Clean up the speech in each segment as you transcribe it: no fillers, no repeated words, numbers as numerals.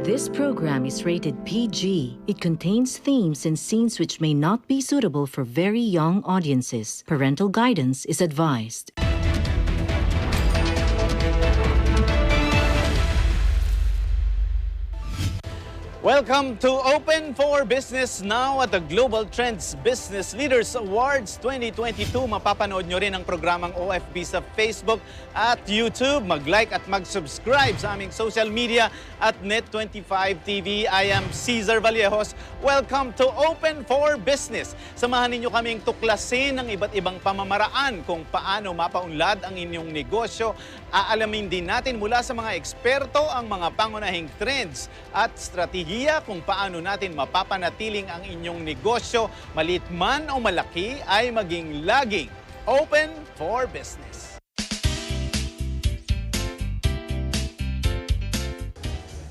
This program is rated PG. It contains themes and scenes which may not be suitable for very young audiences. Parental guidance is advised. Welcome to Open for Business now at the Global Trends Business Leaders Awards 2022. Mapapanood nyo rin ang programang OFB sa Facebook at YouTube. Mag-like at mag-subscribe sa aming social media at Net25 TV. I am Cesar Vallejos. Welcome to Open for Business. Samahan ninyo kaming tuklasin ng iba't ibang pamamaraan kung paano mapaunlad ang inyong negosyo. Aalamin din natin mula sa mga eksperto ang mga pangunahing trends at strategiya kung paano natin mapapanatiling ang inyong negosyo, maliit man o malaki, ay maging laging open for business.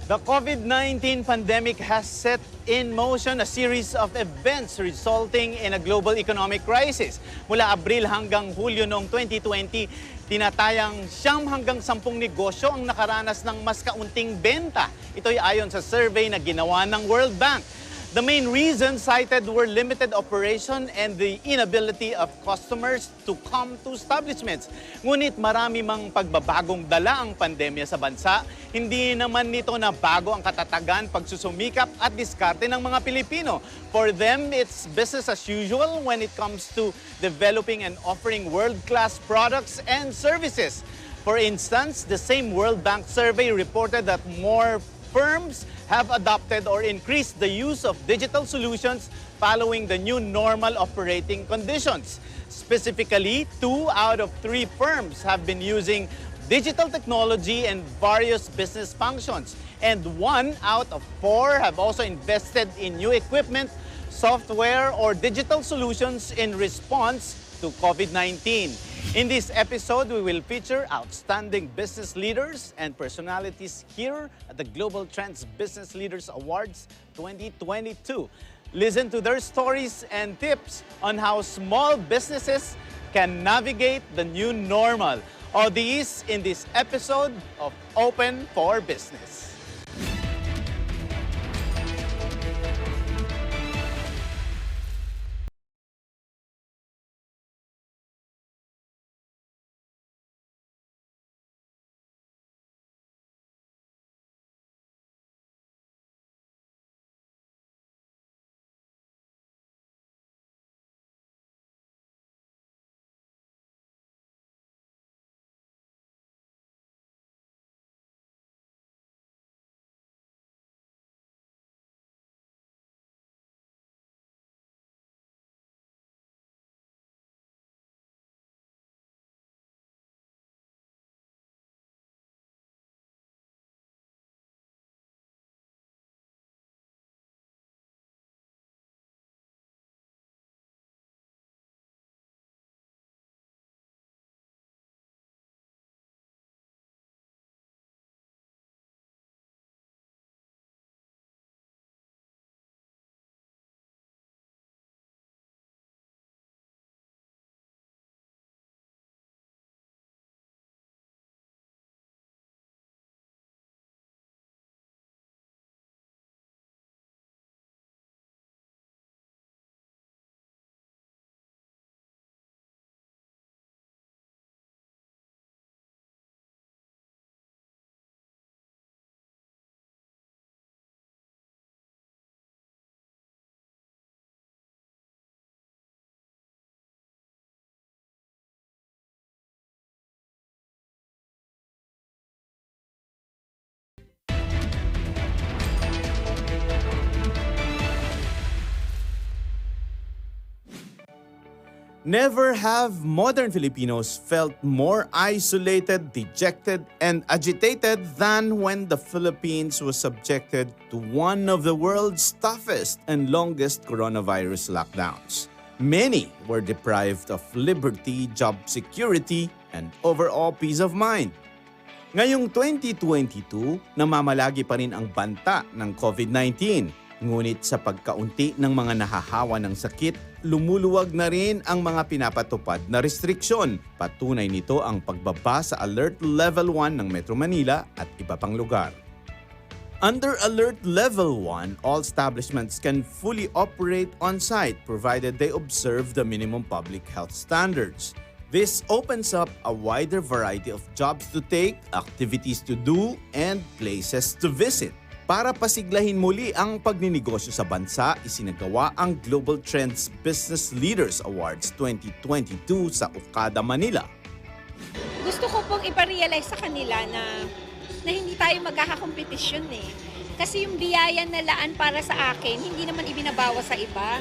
The COVID-19 pandemic has set in motion a series of events resulting in a global economic crisis. Mula Abril hanggang Hulyo noong 2020, tinatayang 9 hanggang 10 negosyo ang nakaranas ng mas kaunting benta. Ito'y ayon sa survey na ginawa ng World Bank. The main reasons cited were limited operation and the inability of customers to come to establishments. Ngunit marami mang pagbabagong dala ang pandemya sa bansa. Hindi naman nito na bago ang katatagan, pagsusumikap at diskarte ng mga Pilipino. For them, it's business as usual when it comes to developing and offering world-class products and services. For instance, the same World Bank survey reported that more firms have adopted or increased the use of digital solutions following the new normal operating conditions. Specifically, 2 out of 3 firms have been using digital technology in various business functions, and 1 out of 4 have also invested in new equipment, software, or digital solutions in response to COVID-19. In this episode, we will feature outstanding business leaders and personalities here at the Global Trends Business Leaders Awards 2022. Listen to their stories and tips on how small businesses can navigate the new normal. All these in this episode of Open for Business. Never have modern Filipinos felt more isolated, dejected, and agitated than when the Philippines was subjected to one of the world's toughest and longest coronavirus lockdowns. Many were deprived of liberty, job security, and overall peace of mind. Ngayong 2022, namamalagi pa rin ang banta ng COVID-19. Ngunit sa pagkaunti ng mga nahahawa ng sakit, lumuluwag na rin ang mga pinapatupad na restriksyon. Patunay nito ang pagbaba sa Alert Level 1 ng Metro Manila at iba pang lugar. Under Alert Level 1, all establishments can fully operate on-site provided they observe the minimum public health standards. This opens up a wider variety of jobs to take, activities to do, and places to visit. Para pasiglahin muli ang pagninegosyo sa bansa, isinagawa ang Global Trends Business Leaders Awards 2022 sa Okada, Manila. Gusto ko pong iparealize sa kanila na hindi tayo magkakakompetisyon eh. Kasi yung biyaya na laan para sa akin, hindi naman ibinabawa sa iba.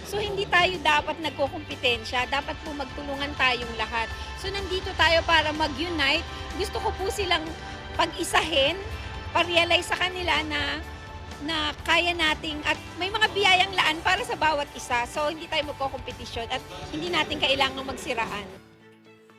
So hindi tayo dapat nagkukumpetensya, dapat po magtulungan tayong lahat. So nandito tayo para mag-unite. Gusto ko po silang pag-isahin, pa-realize sa kanila na kaya nating at may mga biyayang laan para sa bawat isa. So hindi tayo magkukumpetensyon at hindi natin kailangang magsiraan.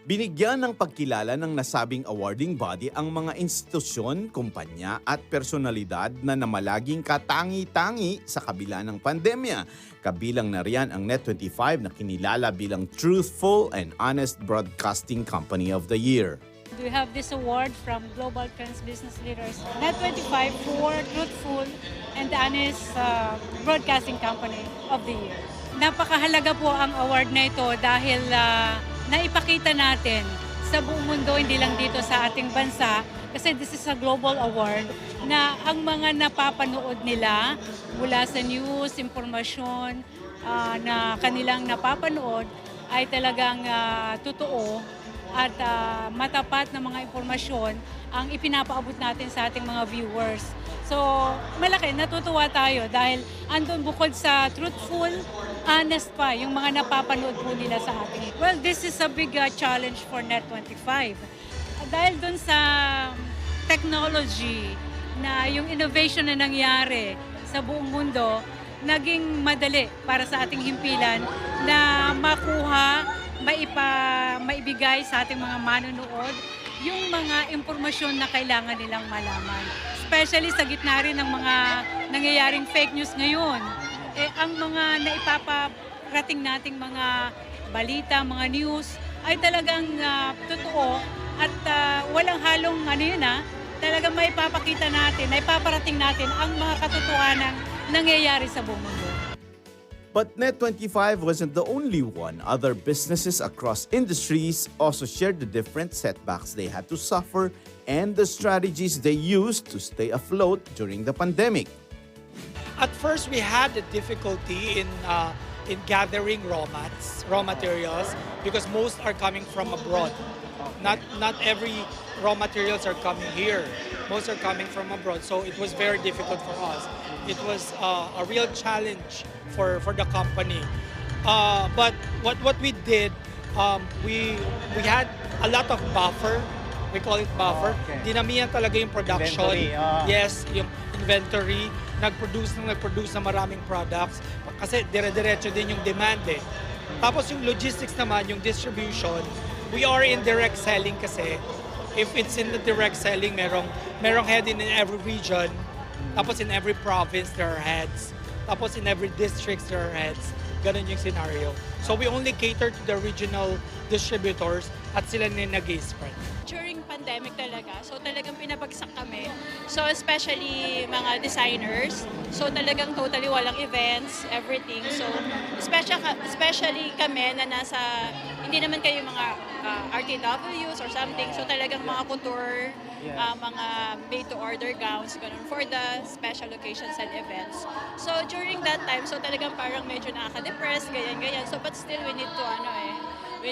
Binigyan ng pagkilala ng nasabing awarding body ang mga institusyon, kumpanya at personalidad na namalaging katangi-tangi sa kabila ng pandemya. Kabilang na riyan ang Net25 na kinilala bilang Truthful and Honest Broadcasting Company of the Year. We have this award from Global Trends Business Leaders, Net25 for Truthful and Honest Broadcasting Company of the Year. Napakahalaga po ang award na ito dahil naipakita natin sa buong mundo, hindi lang dito sa ating bansa, kasi this is a global award, na ang mga napapanood nila mula sa news, impormasyon na kanilang napapanood ay talagang totoo at matapat na mga impormasyon ang ipinapaabot natin sa ating mga viewers. So, malaki, natutuwa tayo dahil andun bukod sa truthful, honest pa yung mga napapanood po nila sa atin. Well, this is a big challenge for Net25. Dahil dun sa technology na yung innovation na nangyari sa buong mundo, naging madali para sa ating himpilan na makuha, maibigay sa ating mga manonood yung mga impormasyon na kailangan nilang malaman. Especially sa gitna rin ng mga nangyayaring fake news ngayon. Ang mga naipaparating nating mga balita, mga news ay talagang totoo at walang halong talagang maipapakita natin, naipaparating natin ang mga katotohanan nangyayari sa buong mundo. But Net25 wasn't the only one. Other businesses across industries also shared the different setbacks they had to suffer and the strategies they used to stay afloat during the pandemic. At first, we had a difficulty in gathering raw materials because most are coming from abroad. Not every raw materials are coming here. Most are coming from abroad, so it was very difficult for us. It was a real challenge for the company. But what we did, we had a lot of buffer. We call it buffer. Okay. Dinamihan talaga yung production. Yes, yung inventory. Nag-produce ng maraming products kasi dire-diretso din yung demand eh. Tapos yung logistics naman, yung distribution, we are in direct selling kasi. If it's in the direct selling, merong head in every region. Tapos in every province, there are heads. Tapos in every district, there are heads. Ganun yung scenario. So we only cater to the regional distributors at sila na nag-spread. During pandemic talaga, so talagang pinabagsak kami. So especially mga designers, so talagang totally walang events, everything. So especially kami na hindi naman kayo mga RTWs or something, so talagang mga couture, mga made-to-order gowns, ganun, for the special occasions and events. So during that time, so talagang parang medyo nakaka-depress, ganyan. So but still we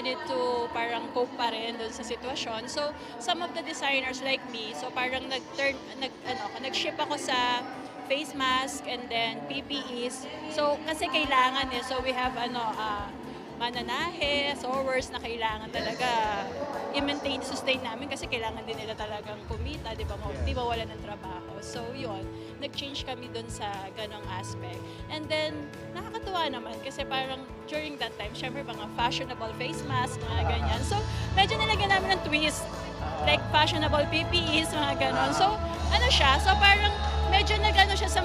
need to parang cope pa rin doon sa sitwasyon. So, some of the designers like me, so parang nag-ship ako sa face mask and then PPEs. So, kasi kailangan so we have mananahe, sewers na kailangan talaga i-maintain, sustain namin kasi kailangan din nila talagang kumita, di ba wala ng trabaho. So yun, nag-change kami dun sa ganong aspect. And then, nakakatuwa naman kasi parang during that time, syempre mga fashionable face mask, mga ganyan. So medyo nilagyan namin ng twist, like fashionable PPEs, mga ganon. So so parang medyo siya sa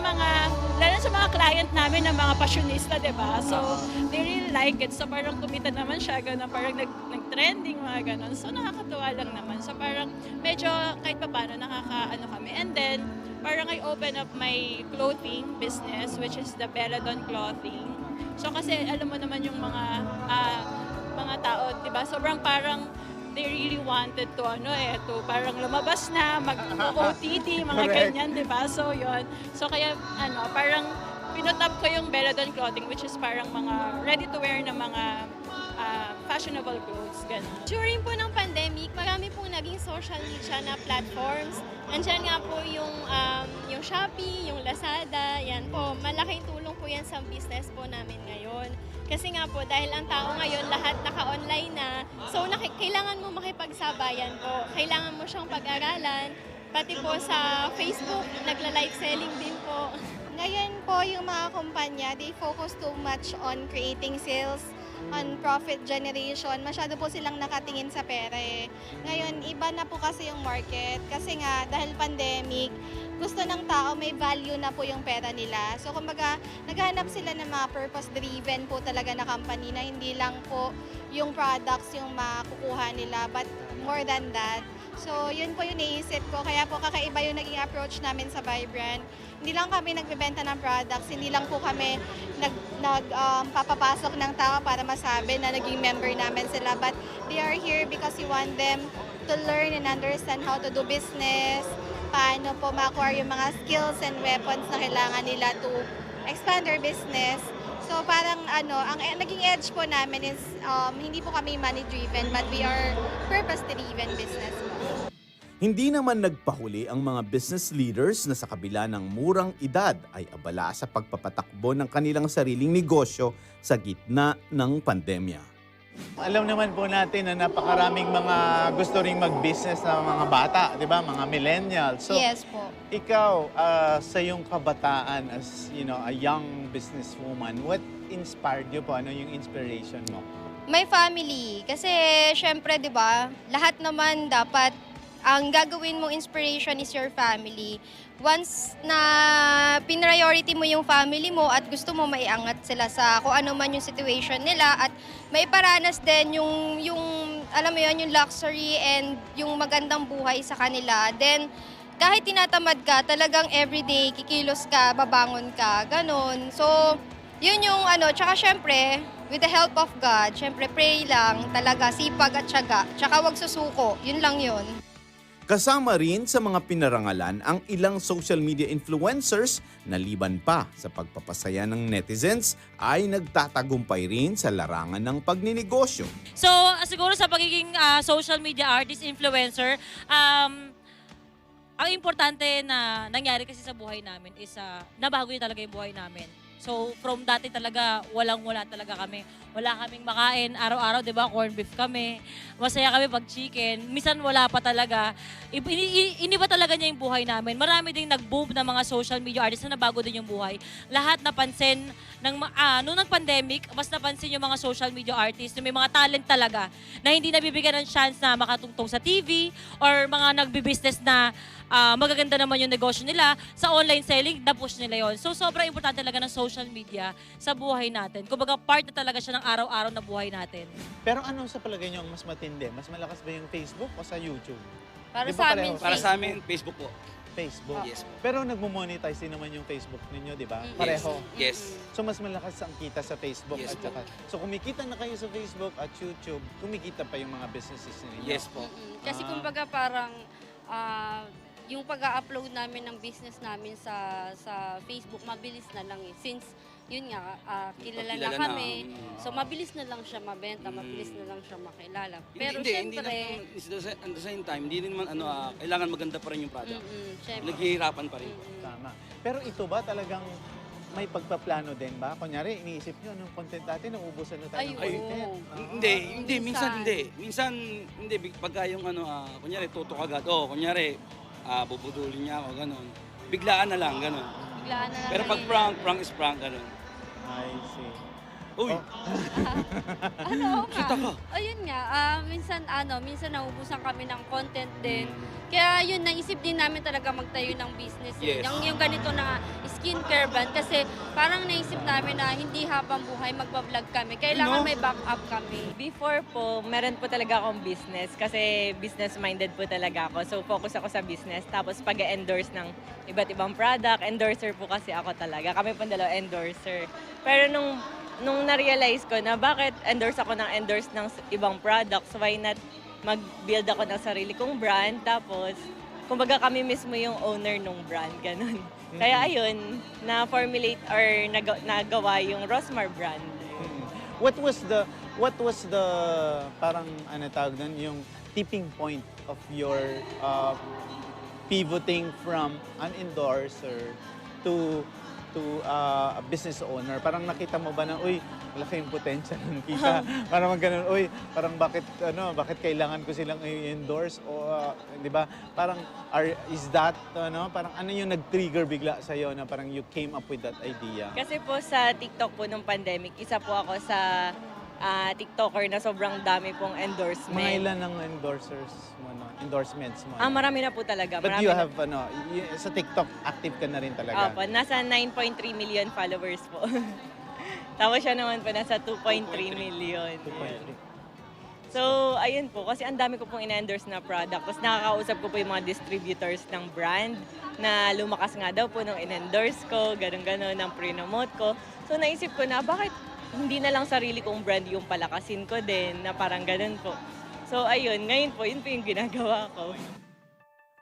lalo sa mga client namin na mga passionista, di ba? So, they really like it. So, parang kumita naman siya, gano'n, parang nag-trending, mga gano'n. So, nakakatuwa lang naman. So, parang medyo kahit pa paano kami. And then, parang I open up my clothing business, which is the Belladon Clothing. So kasi alam mo naman yung mga tao, 'di ba? Sobrang parang they really wanted to to parang lumabas na, mag-OTT, mga ganyan, 'di ba? So 'yon. So kaya parang pinutap ko yung Belladon Clothing, which is parang mga ready to wear na mga fashionable clothes, gano'n. During po ng pandemic, marami pong naging social media na platforms. Andiyan nga po yung Shopee, yung Lazada, yan po. Malaking tulong po yan sa business po namin ngayon. Kasi nga po, dahil ang tao ngayon lahat naka-online na, so kailangan mo makipagsabayan po. Kailangan mo siyang pag-aralan. Pati po sa Facebook, nagla-live selling din po. Ngayon po, yung mga kumpanya, they focus too much on creating sales, on profit generation. Masyado po silang nakatingin sa pera eh. Ngayon, iba na po kasi yung market. Kasi nga, dahil pandemic, gusto ng tao may value na po yung pera nila. So, kumbaga, naghahanap sila ng mga purpose-driven po talaga na company na hindi lang po yung products yung makukuha nila, but more than that. So, yun po yung naisip ko. Kaya po kakaiba yung naging approach namin sa Vibrant. Hindi lang kami nagbebenta ng products, hindi lang po kami papapasok ng tao para masabi na naging member namin sila. But they are here because we want them to learn and understand how to do business, paano po ma-acquire yung mga skills and weapons na kailangan nila to expand their business. So parang ang naging edge po namin is hindi po kami money-driven, but we are purpose-driven business po. Hindi naman nagpahuli ang mga business leaders na sa kabila ng murang edad ay abala sa pagpapatakbo ng kanilang sariling negosyo sa gitna ng pandemya. Alam naman po natin na napakaraming mga gusto ring mag-business na mga bata, di ba? Mga millennials. So, Yes po. ikaw, sa iyong kabataan as a young businesswoman, what inspired you po? Ano yung inspiration mo? My family. Kasi syempre, di ba, lahat naman dapat ang gagawin mong inspiration is your family. Once na pinriority mo yung family mo at gusto mo maiangat sila sa kung ano man yung situation nila at maiparanas din yung alam mo yun, yung luxury and yung magandang buhay sa kanila, then kahit tinatamad ka, talagang everyday kikilos ka, babangon ka, ganun. So, yun yung tsaka syempre, with the help of God, syempre pray lang, talaga sipag at tiyaga, tsaka wag susuko, yun lang yun. Kasama rin sa mga pinarangalan ang ilang social media influencers na liban pa sa pagpapasaya ng netizens ay nagtatagumpay rin sa larangan ng pagninegosyo. So, siguro sa pagiging social media artist, influencer, ang importante na nangyari kasi sa buhay namin is nabago yun talaga yung buhay namin. So, from dati talaga, walang-wala talaga kami. Wala kaming makain araw-araw, di ba? Corn beef kami. Masaya kami pag chicken. Minsan wala pa talaga. Iniba talaga niya yung buhay namin. Marami ding nag-boom na mga social media artists na nabago din yung buhay. Lahat napansin, nung nag-pandemic, mas napansin yung mga social media artists na may mga talent talaga na hindi nabibigyan ng chance na makatungtong sa TV or mga nagbi-business na magaganda naman yung negosyo nila. Sa online selling, na-push nila yon. So, sobrang importante talaga ng social media sa buhay natin. Kumbaga, part na talaga siya ng araw-araw na buhay natin. Pero ano sa palagay niyo ang mas matindi? Mas malakas ba yung Facebook o sa YouTube? Para Di ba sa pareho? amin, Para sa amin, Facebook po. Facebook. Yes po. Pero nagmo-monetize din naman yung Facebook ninyo, di ba? Yes. Pareho. Yes. So mas malakas ang kita sa Facebook Yes at saka. So kumikita na kayo sa Facebook at YouTube, kumikita pa yung mga businesses ninyo. Yes po. Kasi kumbaga parang yung pag-upload namin ng business namin sa Facebook, mabilis na lang eh. Since yun nga, kilala na kami. So mabilis na lang siya mabenta, mabilis na lang siya makilala. Pero syempre, At the same time, hindi rin naman kailangan maganda pa rin yung product. syempre. Naghihirapan pa rin. Tama. Pero ito ba talagang may pagpaplano din ba? Kunyari, iniisip nyo, anong content natin, nauubusan na tayo ng Ay, content. oo. Hindi, minsan hindi. Minsan, hindi, pagka yung kunyari, tutok agad. Kunyari, bubudulin niya ako, gano'n. Biglaan na lang, gano'n. Biglaan na lang. Pero pag prank is prank, gano'n. I see. Uy, Ano kita ka. Ayun nga, minsan nauubusan kami ng content din. Kaya yun, naisip din namin talaga magtayo ng business. Yes. Yung ganito na skincare brand kasi parang naisip namin na hindi habang buhay magbablog kami. Kailangan may backup kami. Before po, meron po talaga akong business kasi business-minded po talaga ako. So, focus ako sa business. Tapos, pag-endorse ng iba't ibang product, endorser po kasi ako talaga. Kami po dalawa endorser. Pero nung na-realize ko na bakit endorse ako ng ibang products, why not mag-build ako ng sarili kong brand, tapos kumbaga kami mismo yung owner ng brand, ganun. Kaya ayun, na-formulate or nagawa yung Rosmar brand. What was the parang ano tawag doon, yung tipping point of your pivoting from an endorser to a business owner? Parang nakita mo ba na, uy, malaki yung potential ng kita. Parang ganun, uy, parang bakit kailangan ko silang i-endorse? O, di ba? Parang, parang ano yung nag-trigger bigla sa'yo na parang you came up with that idea? Kasi po sa TikTok po nung pandemic, isa po ako sa TikToker na sobrang dami pong endorsement. Mga ilan ng endorsements mo? Marami na po talaga. But marami you have, sa TikTok, active ka na rin talaga? Opo, nasa 9.3 million followers po. Tapos siya naman po, nasa 2.3 million. 2.3. So, ayun po, kasi ang dami ko pong in-endorse na product. Tapos nakakausap ko po yung mga distributors ng brand na lumakas nga daw po nung in-endorse ko, ganun-ganun, ng pre-nomote ko. So, naisip ko na, bakit hindi na lang sarili kong brand yung palakasin ko din, na parang ganun po. So, ayun, ngayon po, yun po yung ginagawa ko.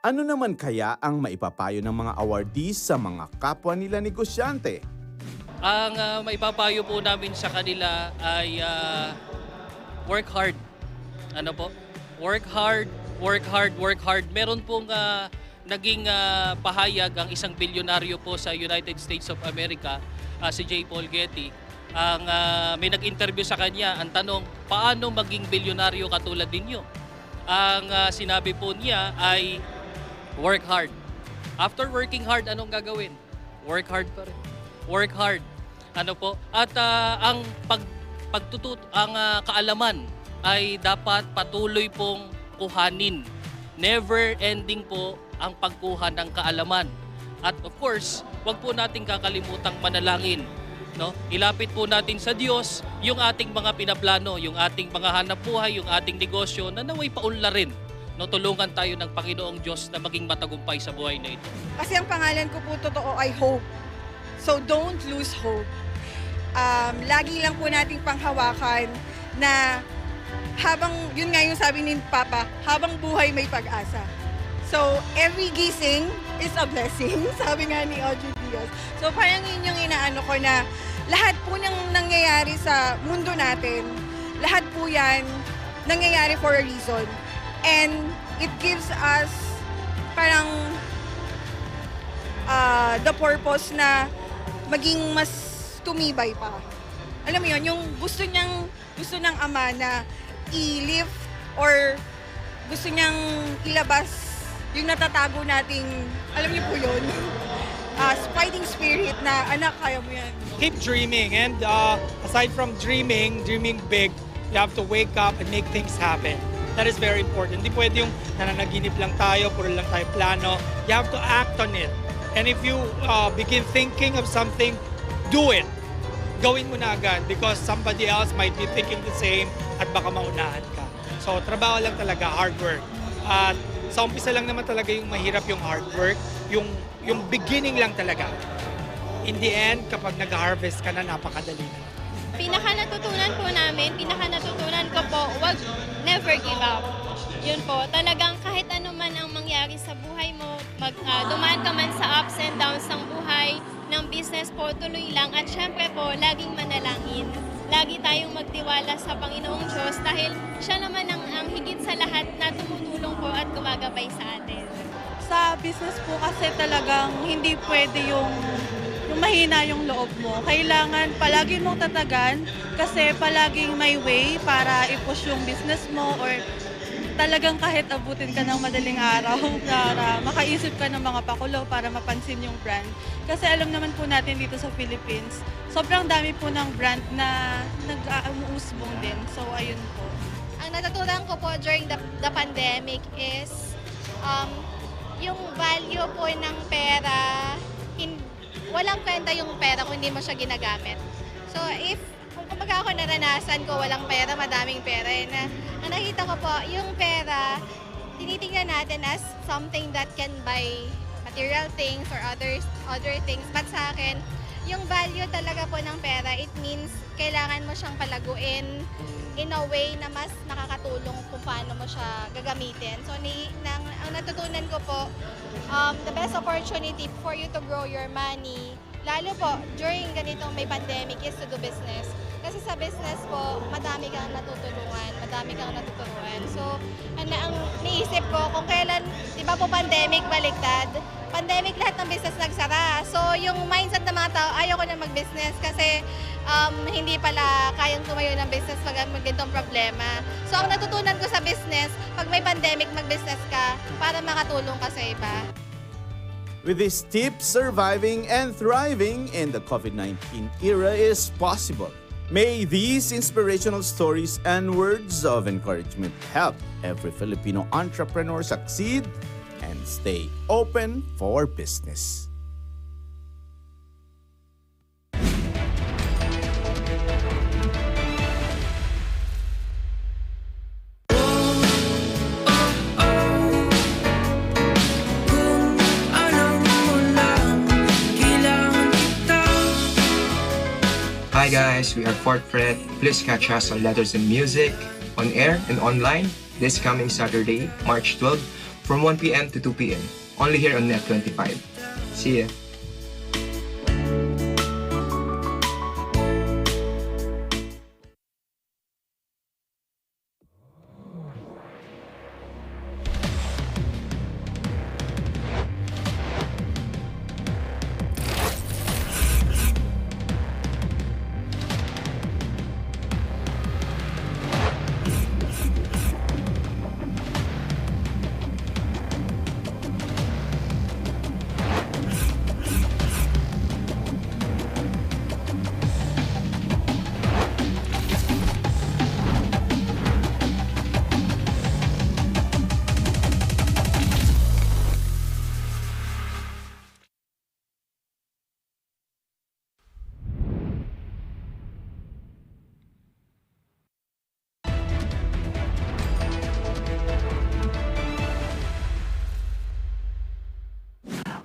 Ano naman kaya ang maipapayo ng mga awardees sa mga kapwa nila negosyante? Ang maipapayo po namin sa kanila ay work hard. Ano po? Work hard, work hard, work hard. Meron pong naging pahayag ang isang bilyonaryo po sa United States of America, si J. Paul Getty. May nag-interview sa kanya, ang tanong, paano maging bilyonaryo katulad ninyo? Ang sinabi po niya ay work hard. After working hard, anong gagawin? Work hard pa rin. Work hard. Ano po? At ang kaalaman ay dapat patuloy pong kuhanin. Never ending po ang pagkuha ng kaalaman. At of course, wag po nating kakalimutang manalangin. No? Ilapit po natin sa Diyos yung ating mga pinaplano, yung ating mga hanap buhay, yung ating negosyo na naway paunlarin. No, tulungan tayo ng Panginoong Diyos na maging matagumpay sa buhay na ito. Kasi ang pangalan ko po totoo ay hope. So don't lose hope. Lagi lang po nating panghawakan na yun nga yung sabi ni Papa, habang buhay may pag-asa. So every gising is a blessing, sabi nga ni Audrey Diaz. So parang yun yung inaano ko na lahat po ng nangyayari sa mundo natin, lahat po yan nangyayari for a reason. And it gives us parang the purpose na maging mas tumibay pa. Alam mo yun, yung gusto ng ama na i-lift or gusto niyang ilabas yung natatago nating, alam niyo po yun, fighting spirit na, anak, kaya mo yan. Keep dreaming, and aside from dreaming big, you have to wake up and make things happen. That is very important. Hindi pwede yung nananaginip lang tayo, puro lang tayo plano. You have to act on it. And if you begin thinking of something, do it. Gawin mo na agad because somebody else might be thinking the same at baka maunahan ka. So, trabaho lang talaga, hard work. At sa umpisa lang naman talaga yung mahirap yung hard work, yung beginning lang talaga. In the end, kapag nag-harvest ka na, napakadali na. Pinaka-natutunan ko po, never give up. Yun po, talagang kahit ano man ang mangyari sa buhay mo, dumaan ka man sa ups and downs ng buhay, ng business po, tuloy lang. At syempre po, laging manalangin. Lagi tayong magtiwala sa Panginoong Diyos dahil siya naman ang higit sa lahat na tumutulong po at gumagabay sa atin. Sa business po kasi talagang hindi pwede yung mahina yung loob mo. Kailangan palagi mong tatagan kasi palaging may way para i-push yung business mo or talagang kahit abutin ka ng madaling araw para makaisip ka ng mga pakulo para mapansin yung brand. Kasi alam naman po natin dito sa Philippines, sobrang dami po ng brand na nag-uusbong din. So, ayun po. Ang natutunan ko po during the pandemic is yung value po ng pera, walang kwenta yung pera kung hindi mo siya ginagamit. So, kung ako naranasan ko walang pera, madaming pera, ang nakita ko po, yung pera, tinitingnan natin as something that can buy material things or other things. But sa akin, yung value talaga po ng pera, it means kailangan mo siyang palaguin in a way na mas nakakatulong kung paano mo siya gagamitin. So, ang natutunan ko po, the best opportunity for you to grow your money, lalo po during ganitong may pandemic, is to do business. Kasi sa business po, madami kang natuturuan. So, ang niisip ko, kung kailan, di ba po pandemic, baliktad? Pandemic, lahat ng business nagsara. So, yung mindset ng mga tao, ayaw ko na mag-business kasi hindi pala kayang tumayo ng business pag may ganitong problema. So, ang natutunan ko sa business, pag may pandemic, mag-business ka para makatulong ka sa iba. With these tips, surviving and thriving in the COVID-19 era is possible. May these inspirational stories and words of encouragement help every Filipino entrepreneur succeed and stay open for business. Hi guys, we are Fort Fred. Please catch us on Letters and Music, on air and online this coming Saturday, March 12, from 1 p.m. to 2 p.m. Only here on Net 25. See ya!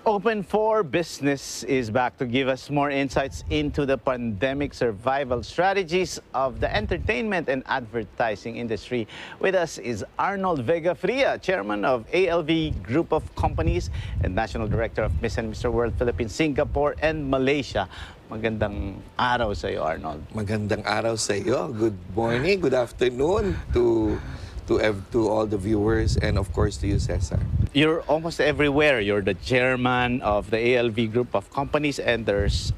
Open for Business is back to give us more insights into the pandemic survival strategies of the entertainment and advertising industry. With us is Arnold Vegafria, Chairman of ALV Group of Companies and National Director of Miss and Mr. World Philippines, Singapore, and Malaysia. Magandang araw sa iyo, Arnold. Magandang araw sa iyo. Good morning, good afternoon to all the viewers, and of course to you, Cesar. You're almost everywhere. You're the chairman of the ALV Group of Companies, and there's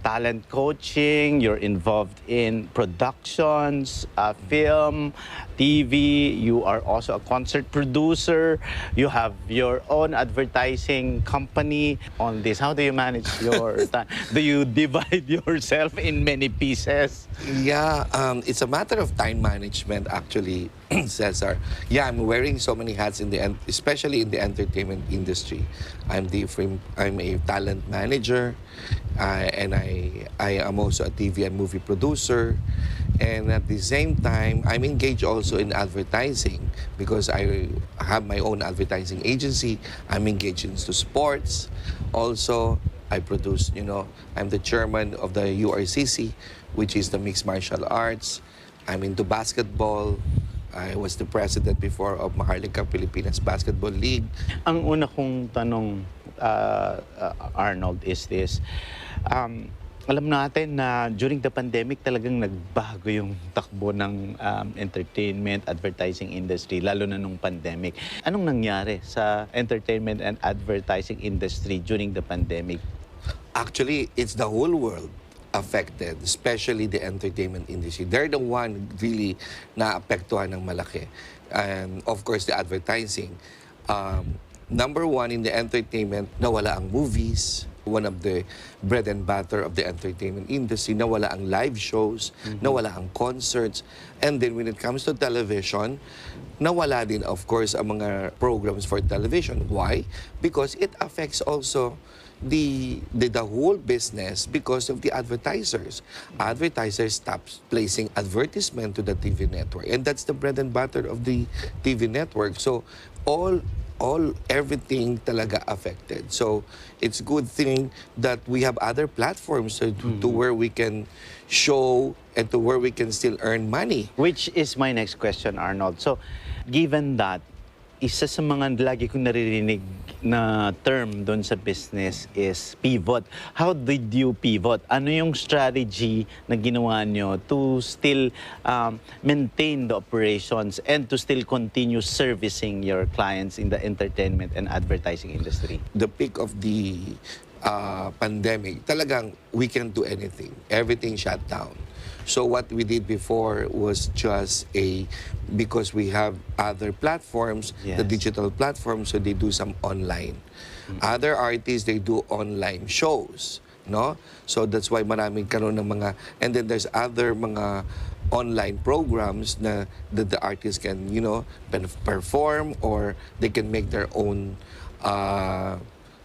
talent coaching. You're involved in productions, film, TV. You are also a concert producer. You have your own advertising company on this. How do you manage your time? Do you divide yourself in many pieces? Yeah, it's a matter of time management, actually, Cesar. Yeah, I'm wearing so many hats especially in the entertainment industry. I'm a talent manager, and I am also a TV and movie producer. And at the same time, I'm engaged also in advertising because I have my own advertising agency. I'm engaged into sports. Also, I produce, I'm the chairman of the URCC, which is the Mixed Martial Arts. I'm into basketball. I was the president before of Maharlika Pilipinas Basketball League. Ang una kong tanong, Arnold, is this. Alam natin na during the pandemic talagang nagbago yung takbo ng entertainment, advertising industry, lalo na nung pandemic. Anong nangyari sa entertainment and advertising industry during the pandemic? Actually, it's the whole world affected, especially the entertainment industry. They're the one really naapektuhan ng malaki. and of course the advertising. Number one in the entertainment, nawala ang movies. One of the bread and butter of the entertainment industry, nawala ang live shows, nawala ang concerts. And then when it comes to television, nawala din of course ang mga programs for television. Why? Because it affects also the whole business because of the advertisers. Advertisers stop placing advertisement to the TV network, and that's the bread and butter of the TV network. So everything talaga affected. So it's good thing that we have other platforms to where we can show and to where we can still earn money. Which is my next question, Arnold. So, given that, isa sa mga lagi kong naririnig na term doon sa business is pivot. How did you pivot? Ano yung strategy na ginawa nyo to still maintain the operations and to still continue servicing your clients in the entertainment and advertising industry? The peak of the pandemic, talagang we can't do anything. Everything shut down. So what we did before was just because we have other platforms, the digital platforms, so they do some online. Other artists, they do online shows, no? So that's why maraming karoon ng mga, and then there's other mga online programs na the artists can, perform, or they can make their own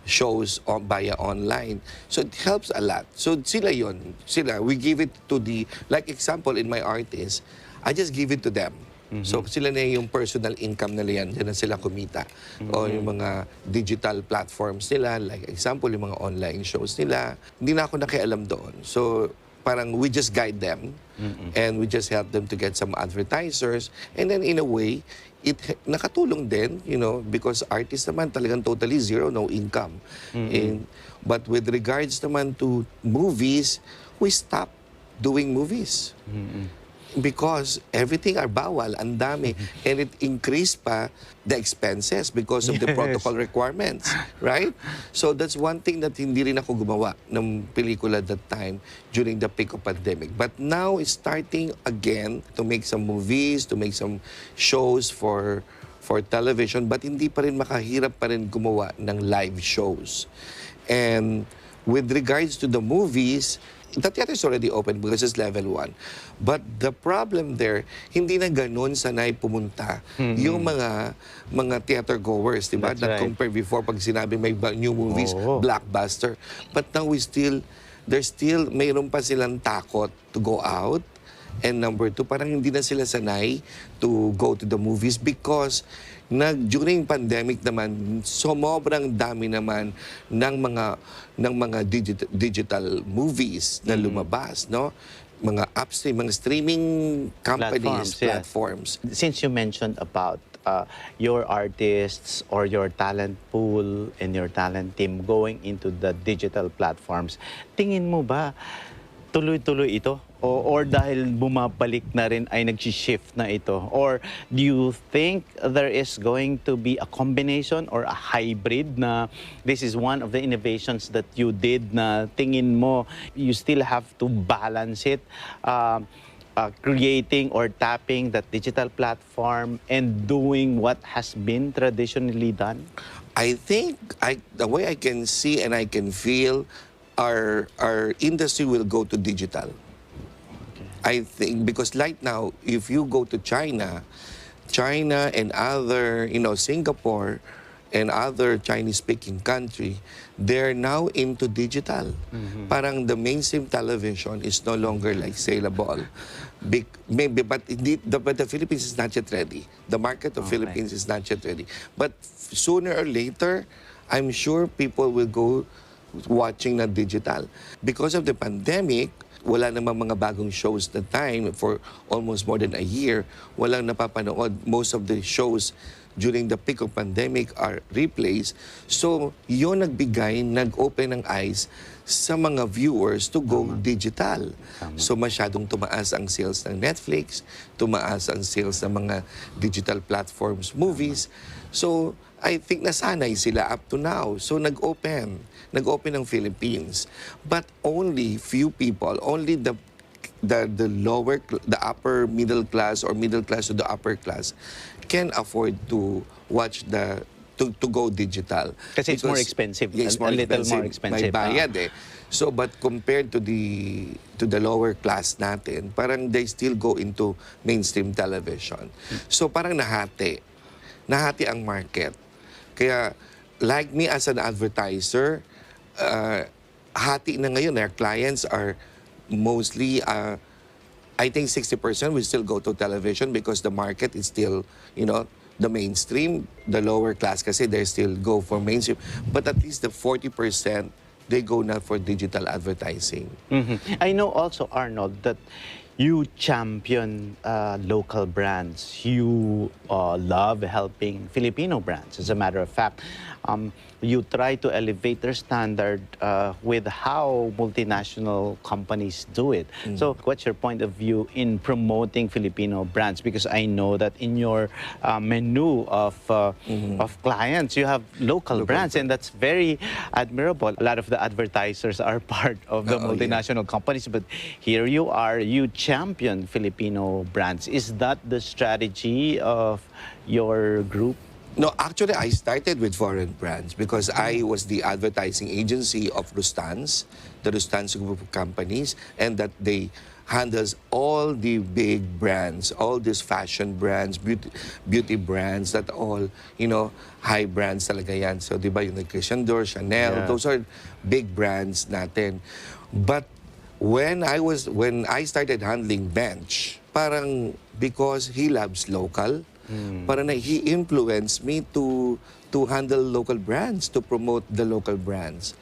shows via online. So it helps a lot. So we give it to like example in my artists, I just give it to them. So sila na yung personal income nila yan, dyan na sila kumita. O yung mga digital platforms nila, like example, yung mga online shows nila, hindi na ako nakialam doon. So parang we just guide them and we just help them to get some advertisers, and then in a way, nakatulong din, because artists naman talagang totally zero, no income. But with regards naman to movies, we stopped doing movies. Because everything are bawal, ang dami. And it increased pa the expenses because of the protocol requirements. Right? So that's one thing that hindi rin ako gumawa ng pelikula that time during the peak of pandemic. But now it's starting again to make some movies, to make some shows for television, but hindi pa rin makahirap pa rin gumawa ng live shows. And with regards to the movies, the theater is already open because it's level 1. But the problem there, hindi na ganun sanay pumunta yung mga theater goers, di ba? That compare before pag sinabi may new movies, blockbuster. But now mayroon pa silang takot to go out. And number 2, parang hindi na sila sanay to go to the movies because during pandemic naman, sobrang dami naman ng mga digital movies na lumabas, no? Mga upstream, mga streaming companies, platforms. Since you mentioned about your artists or your talent pool and your talent team going into the digital platforms, tingin mo ba tuloy-tuloy ito? Or dahil bumabalik na rin ay nag-shift na ito? Or do you think there is going to be a combination or a hybrid na this is one of the innovations that you did na tingin mo you still have to balance it, creating or tapping that digital platform and doing what has been traditionally done? I think the way I can see and I can feel our industry will go to digital. I think because right now, if you go to China and other, Singapore and other Chinese-speaking country, they're now into digital. Parang the mainstream television is no longer like saleable. Maybe, but the Philippines is not yet ready. The market of Philippines is not yet ready. But sooner or later, I'm sure people will go watching na digital. Because of the pandemic, wala namang mga bagong shows that time for almost more than a year. Walang napapanood. Most of the shows during the peak of pandemic are replays. So, yun nag-open ng eyes sa mga viewers to go digital. So, masyadong tumaas ang sales ng Netflix, tumaas ang sales ng mga digital platforms, movies. So, I think nasanay sila up to now. So, nag-open ng Philippines. But only few people, only the upper middle class or middle class to the upper class can afford to watch to go digital. Kasi it's more expensive. Yeah, it's A little more expensive. May bayad eh. So, but compared to the lower class natin, parang they still go into mainstream television. So, parang nahati ang market. Kaya, like me as an advertiser, hati na ngayon. Our clients are mostly, I think 60% will still go to television because the market is still, the mainstream. The lower class kasi they still go for mainstream. But at least the 40%, they go now for digital advertising. I know also, Arnold, that you champion local brands. You love helping Filipino brands. As a matter of fact, you try to elevate their standard with how multinational companies do it. So what's your point of view in promoting Filipino brands? Because I know that in your menu of clients, you have local brands, and that's very admirable. A lot of the advertisers are part of the multinational companies, but here you are, you champion Filipino brands. Is that the strategy of your group? No, actually, I started with foreign brands because I was the advertising agency of Lufthansa, the Lufthansa group of companies, and that they handles all the big brands, all these fashion brands, beauty brands, that all, high brands talaga yan. So, di ba, yung Christian Dior, Chanel, those are big brands natin. But when I started handling Bench, parang because he loves local, parang he influenced me to handle local brands, to promote the local brands.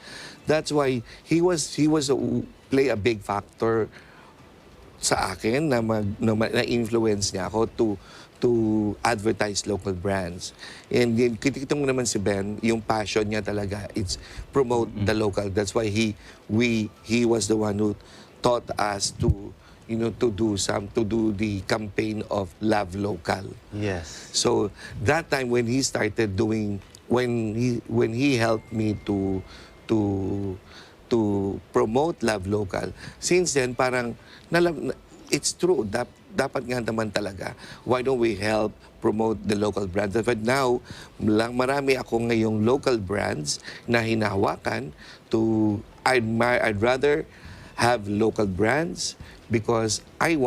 That's why he was play a big factor sa akin na influence niya ako to advertise local brands. And then kita mo naman si Ben, yung passion niya talaga, it's promote the local. That's why he was the one who taught us to do the campaign of Love Local. Yes. So that time when he started doing, when he helped me to promote Love Local, since then parang it's true, dapat nga naman talaga. Why don't we help promote the local brands? But now, marami ako ngayong local brands na hinahawakan I'd rather have local brands because I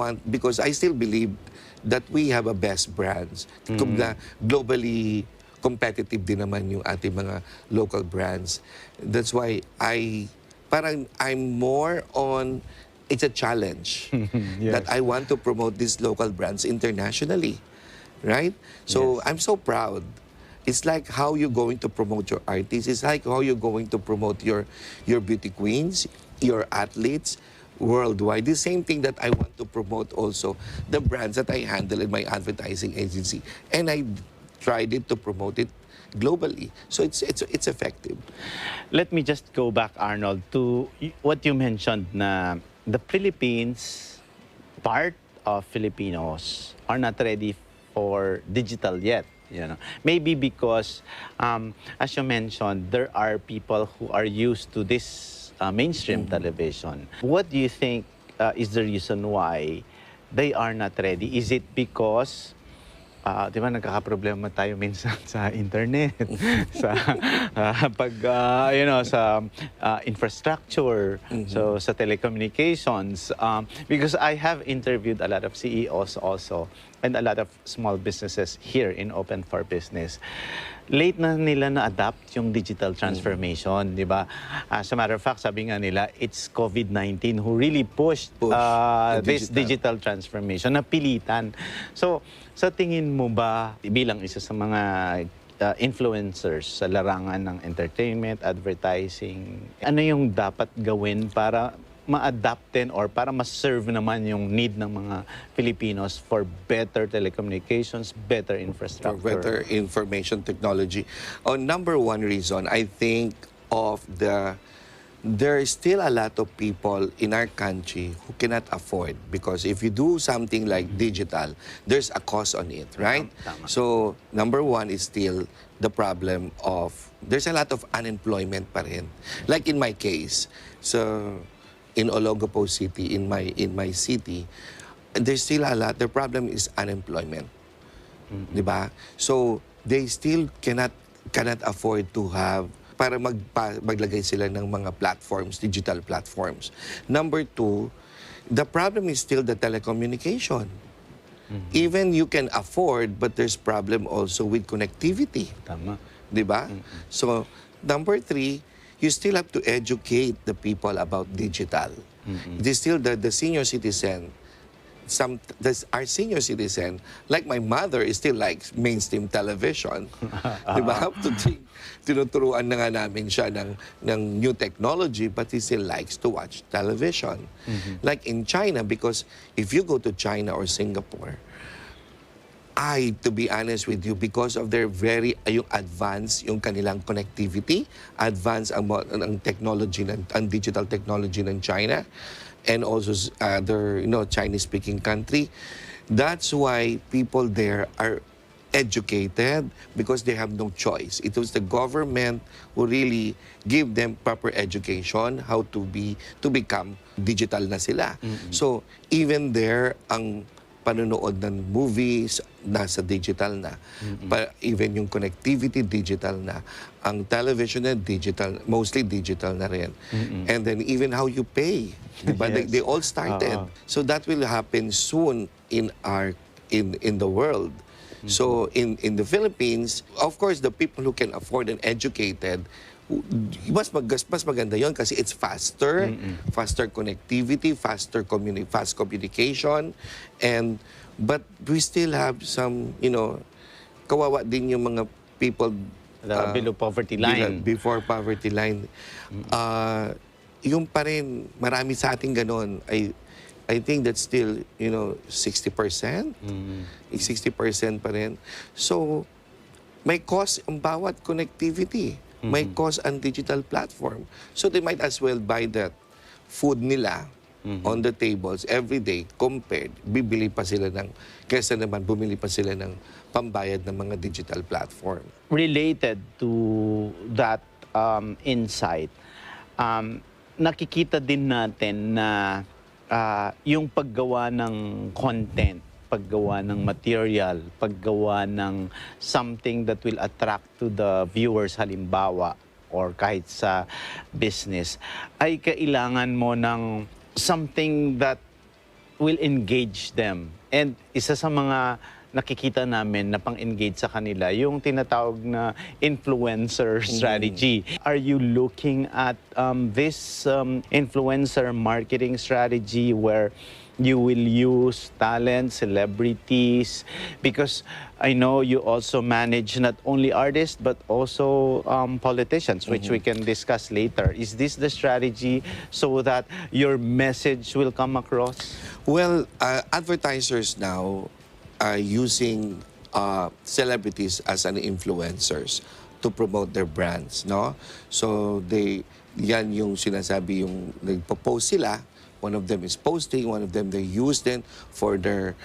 still believe that we have a best brands. Globally competitive din naman yung ating mga local brands. That's why I'm more on, it's a challenge that I want to promote these local brands internationally, right? So I'm so proud. It's like how you're going to promote your artists. It's like how you're going to promote your beauty queens, your athletes worldwide. The same thing that I want to promote also the brands that I handle in my advertising agency. And I tried it to promote it globally. So it's effective. Let me just go back, Arnold, to what you mentioned na the Philippines, part of Filipinos are not ready for digital yet. Maybe because, as you mentioned, there are people who are used to this mainstream television. What do you think is the reason why they are not ready? Is it because di ba nagkakaproblema tayo minsan sa internet, sa infrastructure, so sa telecommunications. Because I have interviewed a lot of CEOs also and a lot of small businesses here in Open for Business. Late na nila na-adapt yung digital transformation, di ba? As a matter of fact, sabi nga nila, it's COVID-19 who really pushed this digital transformation, napilitan. So, sa tingin mo ba, bilang isa sa mga influencers sa larangan ng entertainment, advertising, ano yung dapat gawin para ma-adaptin or para ma-serve naman yung need ng mga Filipinos for better telecommunications, better infrastructure? For better information technology. Number one reason, I think there is still a lot of people in our country who cannot afford, because if you do something like digital, there's a cost on it, right? So number one is still the problem of, there's a lot of unemployment pa rin. Like in my case, so in Olongapo City, in my city, there's still a lot. The problem is unemployment. Di ba? So, they still cannot afford to have para maglagay sila ng mga platforms, digital platforms. Number two, the problem is still the telecommunication. Even you can afford, but there's problem also with connectivity. Tama. Di ba? So, number three, you still have to educate the people about digital. It is still the senior citizen. Our senior citizen, like my mother, is still likes mainstream television. Di ba? Tinuturuan na nga namin siya ng new technology, but he still likes to watch television. Like in China, because if you go to China or Singapore, to be honest with you, because of their very advanced yung kanilang connectivity, advanced ang technology, ang digital technology ng China, and also other Chinese-speaking country. That's why people there are educated because they have no choice. It was the government who really give them proper education how to become digital na sila. So even there, ang panonood ng movies nasa digital na. Even yung connectivity digital na. Ang television na digital, mostly digital na rin. And then even how you pay, diba? They all started. So that will happen soon in the world. So in the Philippines, of course, the people who can afford and educated, mas maganda yon kasi it's faster, faster connectivity, fast communication, but we still have some, kawawa din yung mga people below poverty line. Before poverty line. Yung pa rin, marami sa ating ganon. I think that's still, 60%. 60% pa rin. So, may cost ang bawat connectivity. May cost ang digital platform. So, they might as well buy that food nila on the tables every day compared, kesa naman bumili pa sila ng pambayad ng mga digital platform. Related to that insight, nakikita din natin na yung paggawa ng content, paggawa ng material, paggawa ng something that will attract to the viewers halimbawa or kahit sa business, ay kailangan mo ng something that will engage them. And isa sa mga nakikita namin na pang-engage sa kanila, yung tinatawag na influencer strategy. Are you looking at this influencer marketing strategy where you will use talent, celebrities, because I know you also manage not only artists but also politicians, which we can discuss later. Is this the strategy so that your message will come across? Well, advertisers now are using celebrities as an influencers to promote their brands, no? So yan yung sinasabi, yung nagpo-post sila. One of them is posting, one of them they use them for their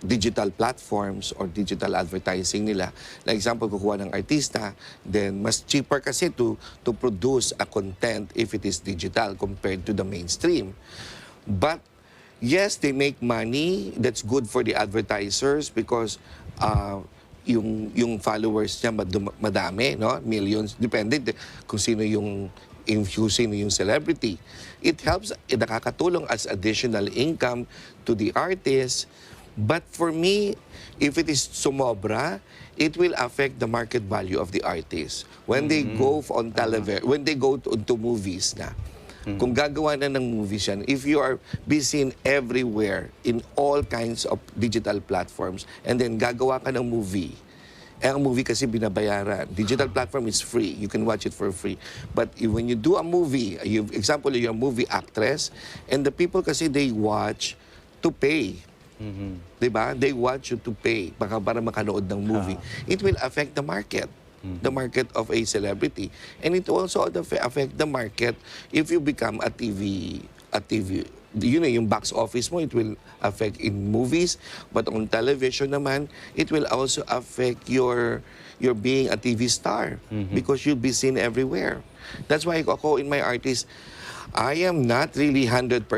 digital platforms or digital advertising nila. Like example, kukuha ng artista, then mas cheaper kasi to produce a content if it is digital compared to the mainstream. But yes, they make money. That's good for the advertisers because yung followers niya madami, no? Millions. Depende kung sino yung celebrity. It helps, nakakatulong as additional income to the artist. But for me, if it is sumobra, it will affect the market value of the artist. When they go on television, when they go to movies na, kung gagawa na ng movies yan, if you are be seen everywhere in all kinds of digital platforms, and then gagawa ka ng movie, ang movie kasi binabayaran. Digital platform is free. You can watch it for free. But when you do a movie, example, you're a movie actress, and the people kasi they watch to pay. Diba? They watch you to pay para makanood ng movie. It will affect the market. The market of a celebrity. And it also affect the market if you become a TV yung box office mo, it will affect in movies, but on television naman, it will also affect your being a TV star because you'll be seen everywhere. That's why ako in my artist, I am not really 100%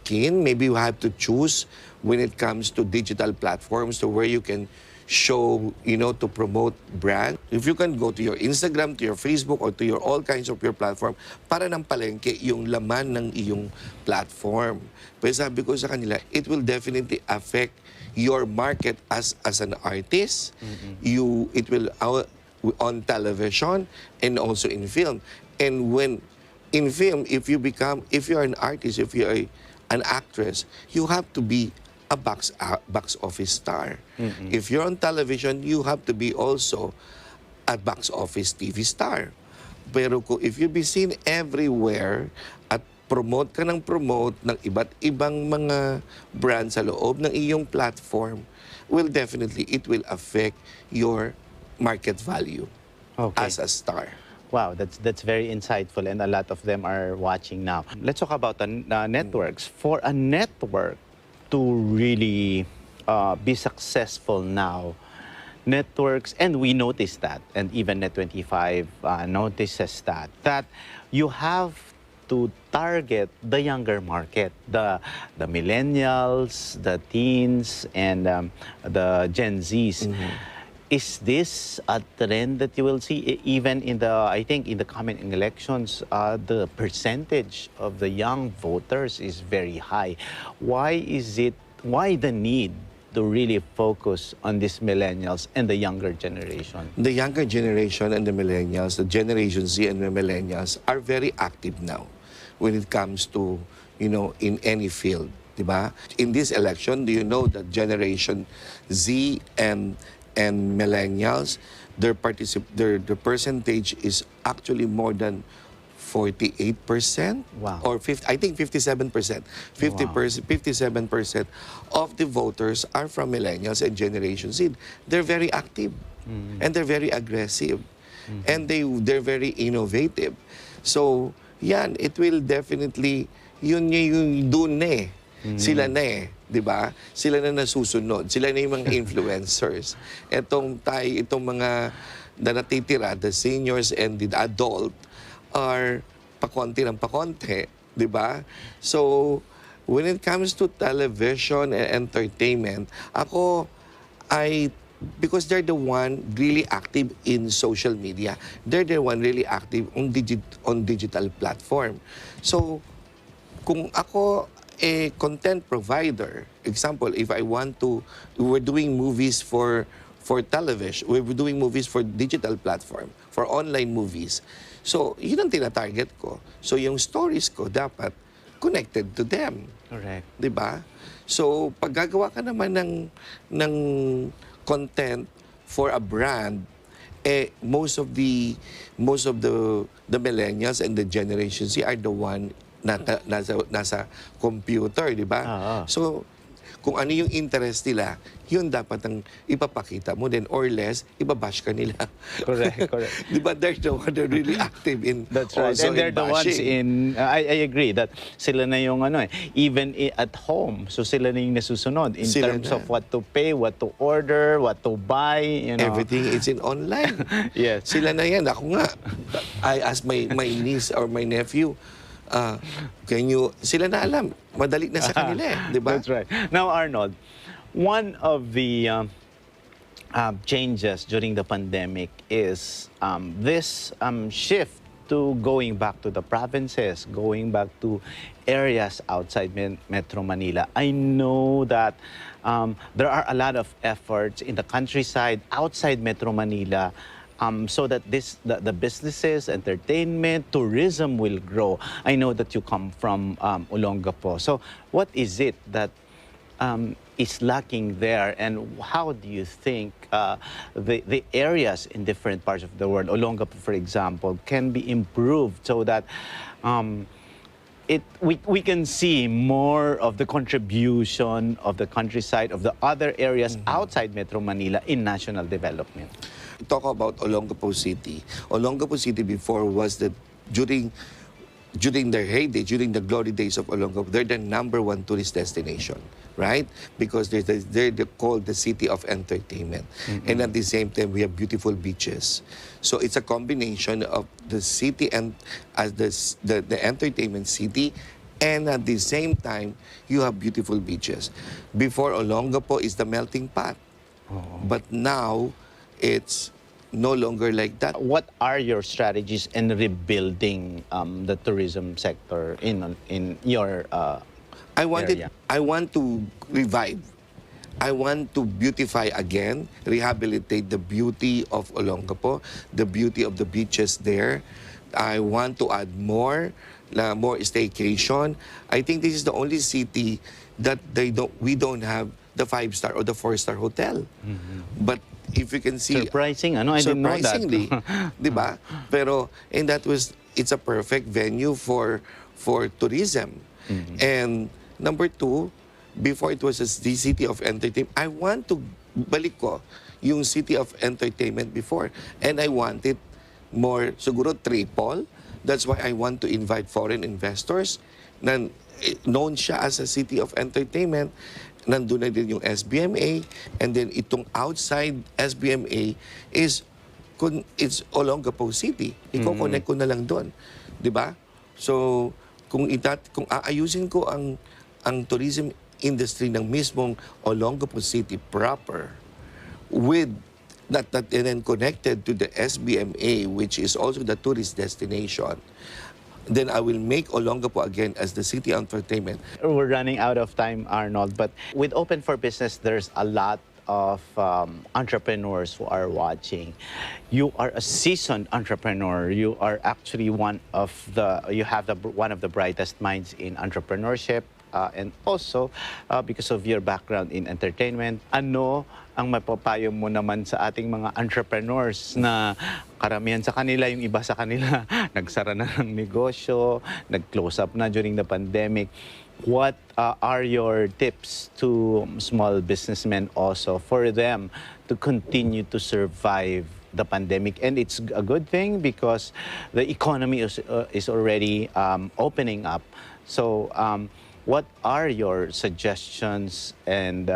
keen. Maybe you have to choose when it comes to digital platforms to where you can show, to promote brand. If you can go to your Instagram, to your Facebook, or to your all kinds of your platform, para ng palengke yung laman ng iyong platform. Pero sabi ko sa kanila, it will definitely affect your market as an artist. It will on television and also in film. And when in film, if you're an artist, if you're an actress, you have to be a box office star. If you're on television, you have to be also a box office TV star. Pero if you be seen everywhere at promote ka ng iba't ibang mga brands sa loob ng iyong platform, it will affect your market value as a star. Wow, that's very insightful, and a lot of them are watching now. Let's talk about the networks. For a network to really be successful now, networks, and we notice that, and even Net25 notices that you have to target the younger market, the millennials, the teens, and the Gen Zs. Is this a trend that you will see even in the coming elections? The percentage of the young voters is very high. Why the need to really focus on these millennials and the younger generation? The younger generation and the millennials, the Generation Z and the millennials are very active now when it comes to, in any field, diba? In this election, do you know that Generation Z and millennials, the percentage is actually more than 48%. Wow. Or I think 57%. 57% of the voters are from millennials and Generation Z. They're very active and they're very aggressive and they're very innovative. So, yan, it will definitely, yun yung dun sila na di ba? Sila na nasusunod. Sila na yung mga influencers. Itong mga na natitira, the seniors and the adult, are pakonti ng pakonti, di ba? So, when it comes to television and entertainment, because they're the one really active in social media, they're the one really active on digital platform. So, kung ako a content provider, example, if we're doing movies for television, we're doing movies for digital platform, for online movies. So, yun ang tina-target ko. So, yung stories ko dapat connected to them. Correct. Diba? So, pag gagawa ka naman ng content for a brand, most of the millennials and the Generation Z are the one nasa computer, di ba? So, kung ano yung interest nila, yun dapat ang ipapakita mo, then or less, ibabash ka nila. Correct. Di ba? They're really active in That's right. also And they're in the ones bashing. I agree that sila na yung even at home, so sila na yung nasusunod in terms of what to pay, what to order, what to buy, Everything is in online. Yes. Sila na yan. Ako nga, I asked my niece or my nephew, sila na alam, madali na sa kanila di ba? That's right. Now, Arnold, one of the changes during the pandemic is this shift to going back to the provinces, going back to areas outside Metro Manila. I know that there are a lot of efforts in the countryside outside Metro Manila so that the businesses, entertainment, tourism will grow. I know that you come from Olongapo. So what is it that is lacking there, and how do you think the areas in different parts of the world, Olongapo for example, can be improved so that we can see more of the contribution of the countryside, of the other areas outside Metro Manila in national development? Talk about Olongapo City. Olongapo City before was that during during their heyday, during the glory days of Olongapo, they're the #1 tourist destination, right? Because they're called the city of entertainment. And at the same time, we have beautiful beaches. So it's a combination of the city and as the entertainment city, and at the same time, you have beautiful beaches. Before, Olongapo is the melting pot. But now, it's no longer like that. What are your strategies in rebuilding the tourism sector in your I want area? I want to revive. I want to beautify again, rehabilitate the beauty of Olongapo, the beauty of the beaches there. I want to add more staycation. I think this is the only city that we don't have the 5-star or the 4-star hotel. But if you can see, surprising, I didn't know that. surprisingly, di ba? Pero it's a perfect venue for tourism. And number 2, before it was the city of entertainment, I want to balik ko yung city of entertainment before. And I want it more, siguro triple. That's why I want to invite foreign investors na known siya as a city of entertainment. Nandun na din yung SBMA, and then itong outside SBMA it's Olongapo City. Iko-connect ko na lang doon. 'Di ba? So, kung aayusin ko ang tourism industry ng mismong Olongapo City proper with that and then connected to the SBMA, which is also the tourist destination, then I will make Olongapo again as the city of entertainment. We're running out of time, Arnold, but with Open for Business, there's a lot of entrepreneurs who are watching. You are a seasoned entrepreneur. You are actually one of the brightest minds in entrepreneurship. And also, because of your background in entertainment, ano ang mapapayo mo naman sa ating mga entrepreneurs na karamihan sa kanila, yung iba sa kanila, nagsara na ng negosyo, nag-close up na during the pandemic. What are your tips to small businessmen also for them to continue to survive the pandemic? And it's a good thing because the economy is already opening up. So, what are your suggestions and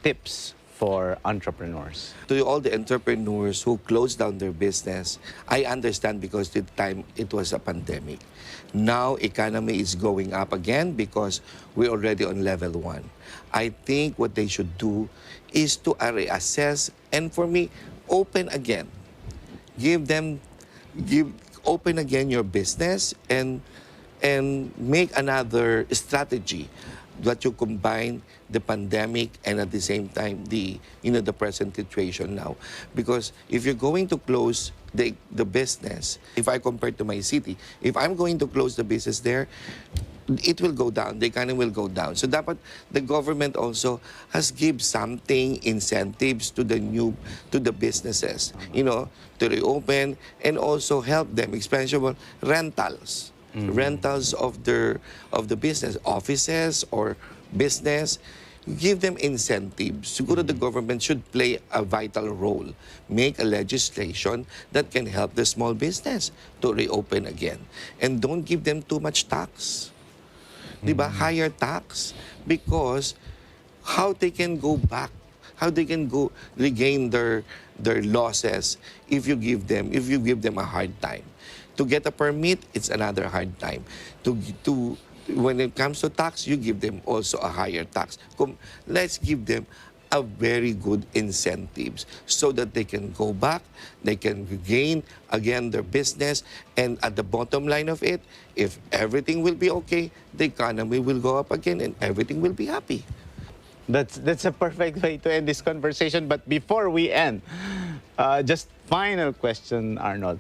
tips for entrepreneurs? To all the entrepreneurs who closed down their business, I understand because the time it was a pandemic. Now, economy is going up again because we're already on level 1. I think what they should do is to reassess and for me, open again. Open again your business and make another strategy that you combine the pandemic and at the same time the present situation now. Because if you're going to close the business, if I compare to my city, if I'm going to close the business there, it will go down, the economy will go down. So dapat the government also has give something, incentives to the businesses, to reopen and also help them, especially rentals. Rentals of the business, offices or business, give them incentives. Siguro the government should play a vital role, make a legislation that can help the small business to reopen again. And don't give them too much tax. Diba? Higher tax, because how they can go back, how they can go regain their losses if you give them a hard time. To get a permit, it's another hard time. When it comes to tax, you give them also a higher tax. Let's give them a very good incentives so that they can go back, they can regain again their business, and at the bottom line of it, if everything will be okay, the economy will go up again and everything will be happy. That's a perfect way to end this conversation. But before we end, just final question, Arnold.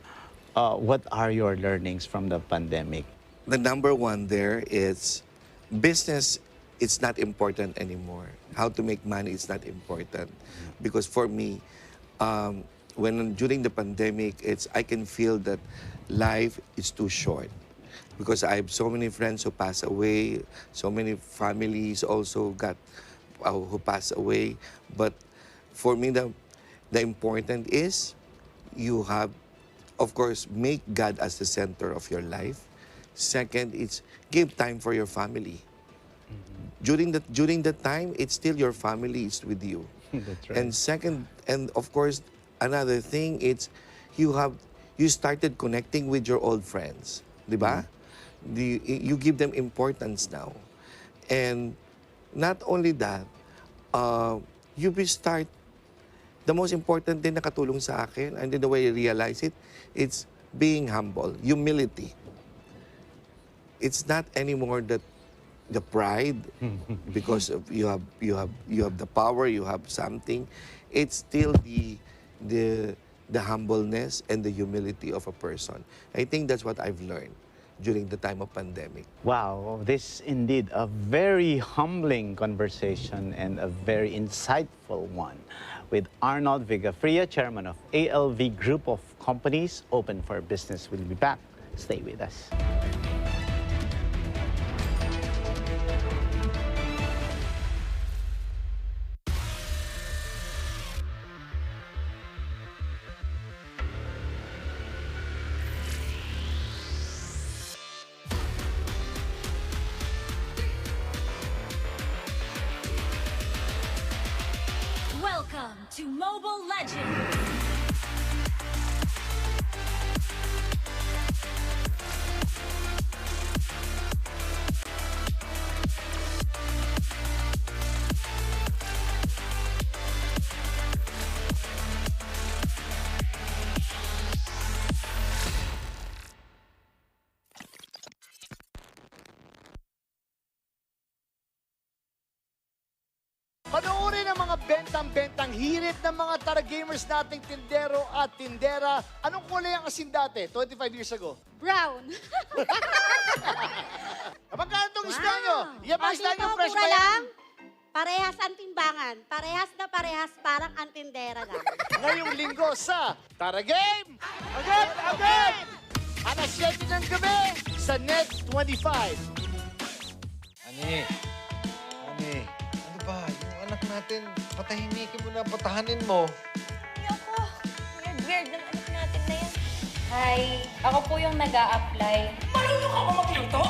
What are your learnings from the pandemic? The number 1 there is business. It's not important anymore. How to make money is not important. Because for me, during the pandemic, I can feel that life is too short. Because I have so many friends who passed away, so many families also who passed away. But for me, the important is you have, of course, make God as the center of your life. Second, it's give time for your family. During that time, it's still your family is with you. That's right. And second, and of course, another thing, it's you started connecting with your old friends, di ba? You give them importance now. And not only that, you will start, the most important din nakatulong sa akin, and the way I realize it, it's being humble, humility. It's not anymore that the pride because of you have the power, you have something. It's still the humbleness and the humility of a person. I think that's what I've learned during the time of pandemic. Wow, this is indeed a very humbling conversation and a very insightful one with Arnold Vegafria, chairman of ALV Group of Companies, open for business. We'll be back. Stay with us. Welcome to Mobile Legends! Panoorin ang mga bentang-bentang hirit ng mga tara-gamers nating tindero at tindera. Anong kulay ang asin dati, 25 years ago? Brown. Magkano itong isda nyo? Yan ba isda nyo? Fresh ba mura yan? lang. Parehas ang timbangan. Parehas na parehas, parang ang tindera lang. Ngayong linggo sa Tara Game! Agad! Alas 7 ng gabi sa Net 25. Ani, ano ba? Yung anak natin, patahimikin mo na, patahanin mo. Ayoko. Weird ng anak natin na yan. Hi, ako po yung nag-a-apply. Marunong ka ba magluto?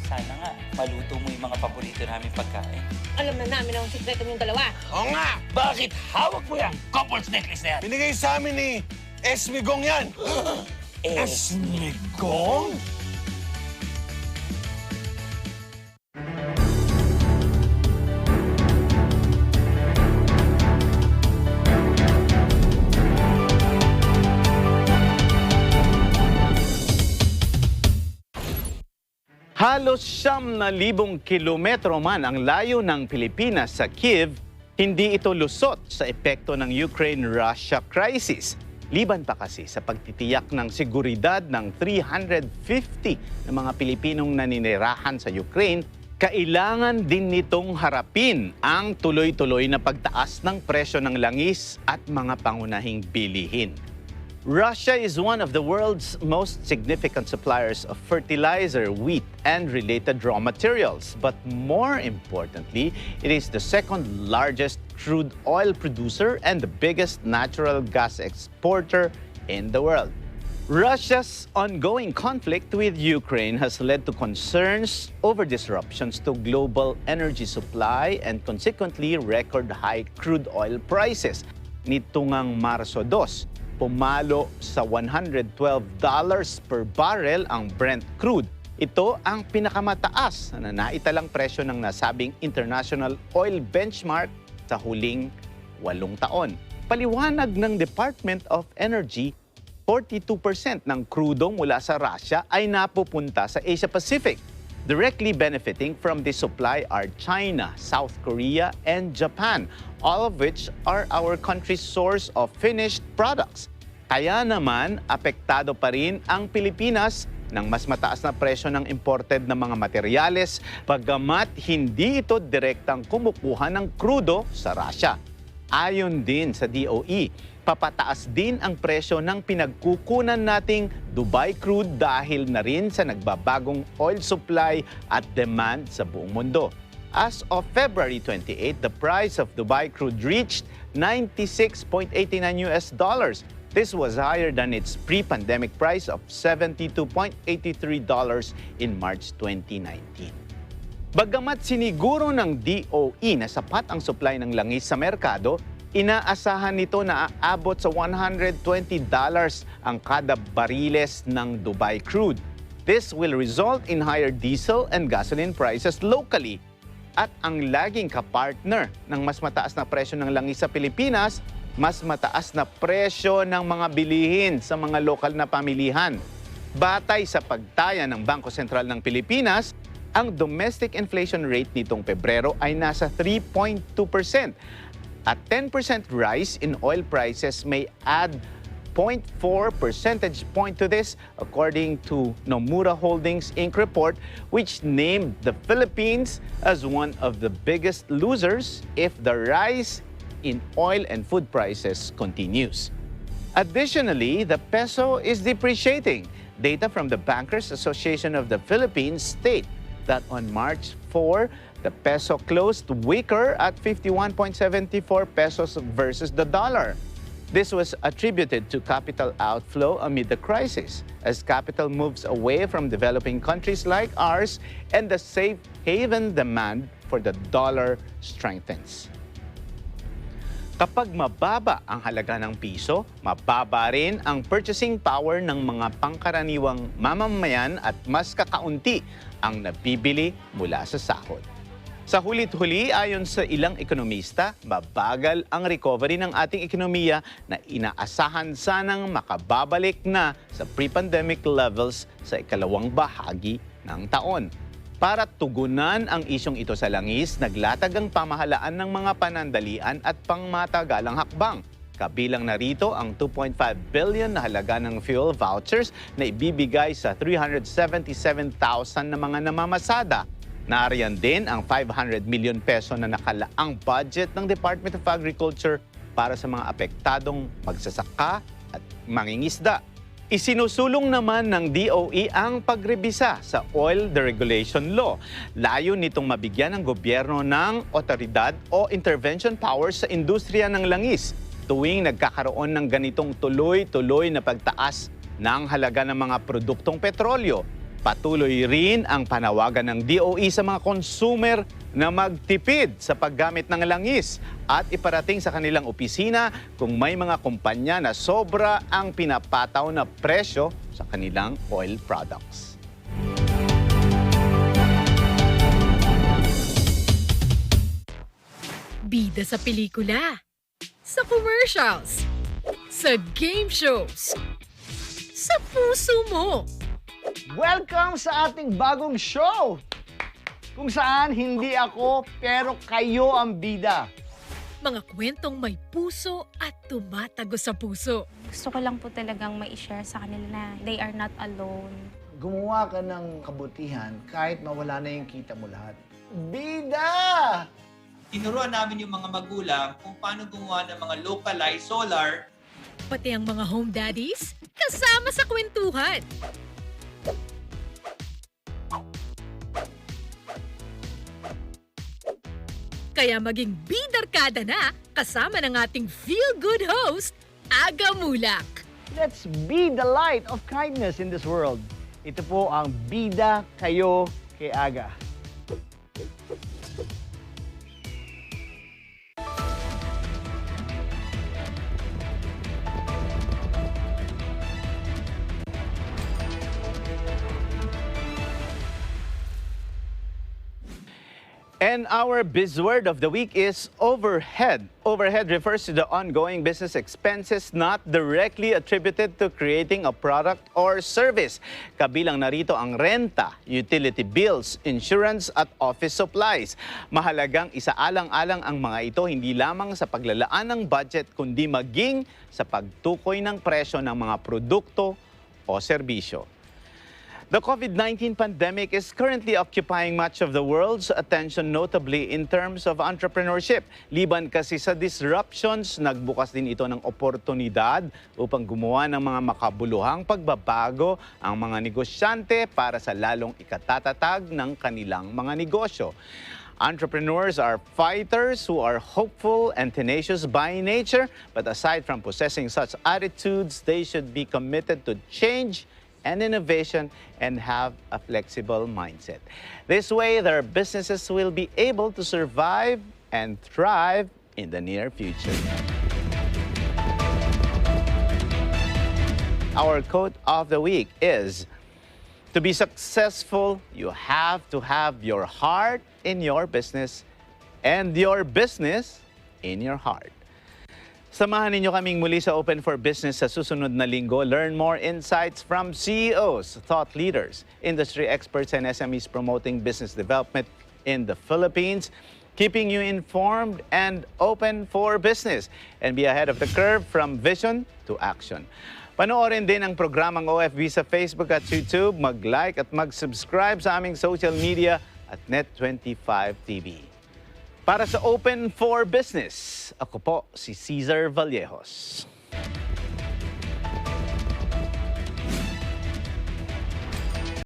Sana nga, maluto mo yung mga paborito namin pagkain. Alam na namin ang sikreto niyong dalawa. Oo nga! Bakit hawak mo yan? Couple's necklace na yan. Binigay sa amin ni Esmigong yan. Esmigong? Halos 9,000 kilometro man ang layo ng Pilipinas sa Kiev, hindi ito lusot sa epekto ng Ukraine-Russia crisis. Liban pa kasi sa pagtitiyak ng seguridad ng 350 na mga Pilipinong naninirahan sa Ukraine, kailangan din nitong harapin ang tuloy-tuloy na pagtaas ng presyo ng langis at mga pangunahing bilihin. Russia is one of the world's most significant suppliers of fertilizer, wheat, and related raw materials. But more importantly, it is the second largest crude oil producer and the biggest natural gas exporter in the world. Russia's ongoing conflict with Ukraine has led to concerns over disruptions to global energy supply and consequently record high crude oil prices. Nito ngang Marso 2, pumalo sa $112 per barrel ang Brent crude. Ito ang pinakamataas na naitalang presyo ng nasabing international oil benchmark sa huling 8 taon. Paliwanag ng Department of Energy, 42% ng krudong mula sa Russia ay napupunta sa Asia Pacific. Directly benefiting from this supply are China, South Korea, and Japan, all of which are our country's source of finished products. Kaya naman, apektado pa rin ang Pilipinas ng mas mataas na presyo ng imported na mga materyales, bagamat hindi ito direktang kumukuha ng krudo sa Russia. Ayon din sa DOE, papataas din ang presyo ng pinagkukunan nating Dubai crude dahil na rin sa nagbabagong oil supply at demand sa buong mundo. As of February 28, the price of Dubai crude reached $96.89, This was higher than its pre-pandemic price of $72.83 in March 2019. Bagamat siniguro ng DOE na sapat ang supply ng langis sa merkado, inaasahan nito na aabot sa $120 ang kada bariles ng Dubai crude. This will result in higher diesel and gasoline prices locally. At ang laging kapartner ng mas mataas na presyo ng langis sa Pilipinas, mas mataas na presyo ng mga bilihin sa mga lokal na pamilihan. Batay sa pagtaya ng Bangko Sentral ng Pilipinas, ang domestic inflation rate nitong Pebrero ay nasa 3.2%. A 10% rise in oil prices may add 0.4 percentage point to this, according to Nomura Holdings Inc. report, which named the Philippines as one of the biggest losers if the rise in oil and food prices continues. Additionally, the peso is depreciating. Data from the Bankers Association of the Philippines state that on March 4, the peso closed weaker at 51.74 pesos versus the dollar. This was attributed to capital outflow amid the crisis, as capital moves away from developing countries like ours and the safe haven demand for the dollar strengthens. Kapag mababa ang halaga ng piso, mababa rin ang purchasing power ng mga pangkaraniwang mamamayan at mas kakaunti ang nabibili mula sa sahod. Sa hulit-huli, ayon sa ilang ekonomista, mabagal ang recovery ng ating ekonomiya na inaasahan sanang makababalik na sa pre-pandemic levels sa ikalawang bahagi ng taon. Para tugunan ang isyong ito sa langis, naglatag ang pamahalaan ng mga panandalian at pangmatagalang hakbang. Kabilang na rito ang 2.5 billion na halaga ng fuel vouchers na ibibigay sa 377,000 na mga namamasada. Nariyan din ang 500 million peso na nakalaang budget ng Department of Agriculture para sa mga apektadong magsasaka at mangingisda. Isinusulong naman ng DOE ang pagrebisa sa Oil Deregulation Law. Layo nitong mabigyan ng gobyerno ng otoridad o intervention powers sa industriya ng langis tuwing nagkakaroon ng ganitong tuloy-tuloy na pagtaas ng halaga ng mga produktong petrolyo. Patuloy rin ang panawagan ng DOE sa mga consumer na magtipid sa paggamit ng langis at iparating sa kanilang opisina kung may mga kumpanya na sobra ang pinapataw na presyo sa kanilang oil products. Bida sa pelikula, sa commercials, sa game shows, sa puso mo. Welcome sa ating bagong show! Kung saan hindi ako, pero kayo ang bida. Mga kwentong may puso at tumatago sa puso. Gusto ko lang po talagang ma-share sa kanila na they are not alone. Gumawa ka ng kabutihan kahit mawala na yung kita mo lahat. Bida! Tinuruan namin yung mga magulang kung paano gumawa ng mga localized solar. Pati ang mga home daddies, kasama sa kwentuhan. Kaya maging bidarkada na kasama ng ating feel-good host, Aga Mulak. Let's be the light of kindness in this world. Ito po ang Bida Kayo kay Aga. And our buzzword of the week is overhead. Overhead refers to the ongoing business expenses not directly attributed to creating a product or service. Kabilang narito ang renta, utility bills, insurance at office supplies. Mahalagang isaalang-alang ang mga ito hindi lamang sa paglalaan ng budget kundi maging sa pagtukoy ng presyo ng mga produkto o serbisyo. The COVID-19 pandemic is currently occupying much of the world's attention, notably in terms of entrepreneurship. Liban kasi sa disruptions, nagbukas din ito ng oportunidad upang gumawa ng mga makabuluhang pagbabago ang mga negosyante para sa lalong ikatatatag ng kanilang mga negosyo. Entrepreneurs are fighters who are hopeful and tenacious by nature, but aside from possessing such attitudes, they should be committed to change and innovation and have a flexible mindset. This way, their businesses will be able to survive and thrive in the near future. Our quote of the week is, to be successful, you have to have your heart in your business and your business in your heart. Samahan ninyo kaming muli sa Open for Business sa susunod na linggo. Learn more insights from CEOs, thought leaders, industry experts, and SMEs promoting business development in the Philippines, keeping you informed and open for business, and be ahead of the curve from vision to action. Panoorin din ang programang OFB sa Facebook at YouTube. Mag-like at mag-subscribe sa aming social media at Net25 TV. Para sa Open for Business, ako po si Cesar Vallejos.